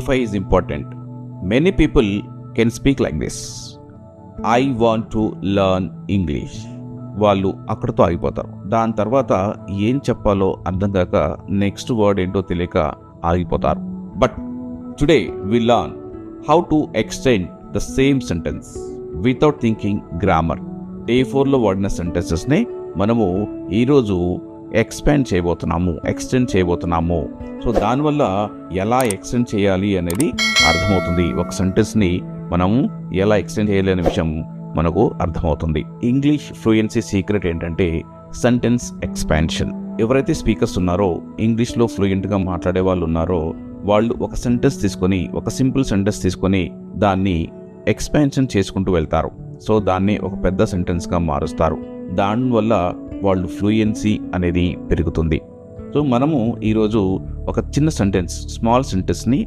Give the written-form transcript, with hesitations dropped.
A5 is important. Many people can speak like this. I want to learn English. వాళ్ళు అక్కడతో ఆగిపోతారు. దాని తర్వాత ఏం చెప్పాలో అర్థం కాక నెక్స్ట్ వర్డ్ ఏంటో తెలియక ఆగిపోతారు. But today we learn how to extend the same sentence without thinking grammar. A4లో వాడిన సెంటెన్సెస్ని మనము ఈరోజు ఎక్స్టెండ్ చేయబోతున్నాము. సో దానివల్ల ఎలా ఎక్స్టెండ్ చేయాలి అనేది అర్థమవుతుంది. ఒక సెంటెన్స్ని మనము ఎలా ఎక్స్టెండ్ చేయాలి అనే విషయం మనకు అర్థమవుతుంది. ఇంగ్లీష్ ఫ్లూయెన్సీ సీక్రెట్ ఏంటంటే సెంటెన్స్ ఎక్స్పాన్షన్. ఎవరైతే స్పీకర్స్ ఉన్నారో, ఇంగ్లీష్లో ఫ్లూయెంట్గా మాట్లాడే వాళ్ళు ఉన్నారో, వాళ్ళు ఒక సెంటెన్స్ తీసుకొని, ఒక సింపుల్ సెంటెన్స్ తీసుకొని దాన్ని ఎక్స్పాన్షన్ చేసుకుంటూ వెళ్తారు. సో దాన్ని ఒక పెద్ద సెంటెన్స్గా మారుస్తారు. దానివల్ల వాళ్ళు ఫ్లూయెన్సీ అనేది పెరుగుతుంది. సో మనము ఈరోజు ఒక చిన్న సెంటెన్స్, స్మాల్ సెంటెన్స్ని